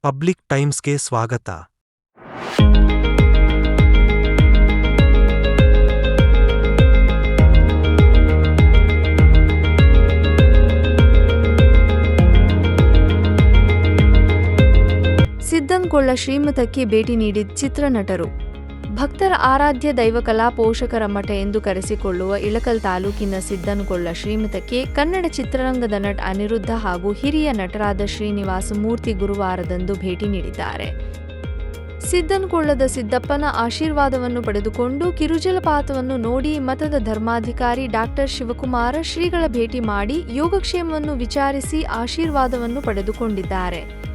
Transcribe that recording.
Public ಟೈಮ್ಸ್ಗೆ ಸ್ವಾಗತ. ಸಿದ್ದನಕೊಳ್ಳ ಶ್ರೀಮಠಕ್ಕೆ ಭೇಟಿ ನೀಡಿದ ಚಿತ್ರನಟರು. ಭಕ್ತರ ಆರಾಧ್ಯ ದೈವಕಲಾ ಪೋಷಕರ ಮಠ ಎಂದು ಕರೆಸಿಕೊಳ್ಳುವ ಇಳಕಲ್ ತಾಲೂಕಿನ ಸಿದ್ದನಕೊಳ್ಳ ಶ್ರೀಮಠಕ್ಕೆ ಕನ್ನಡ ಚಿತ್ರರಂಗದ ನಟ ಅನಿರುದ್ಧ ಹಾಗೂ ಹಿರಿಯ ನಟರಾದ ಶ್ರೀನಿವಾಸ ಮೂರ್ತಿ ಗುರುವಾರದಂದು ಭೇಟಿ ನೀಡಿದ್ದಾರೆ. ಸಿದ್ದನಕೊಳ್ಳದ ಸಿದ್ದಪ್ಪನ ಆಶೀರ್ವಾದವನ್ನು ಪಡೆದುಕೊಂಡು ಕಿರುಜಲಪಾತವನ್ನು ನೋಡಿ ಮಠದ ಧರ್ಮಾಧಿಕಾರಿ ಡಾ ಶಿವಕುಮಾರ ಶ್ರೀಗಳ ಭೇಟಿ ಮಾಡಿ ಯೋಗಕ್ಷೇಮವನ್ನು ವಿಚಾರಿಸಿ ಆಶೀರ್ವಾದವನ್ನು ಪಡೆದುಕೊಂಡಿದ್ದಾರೆ.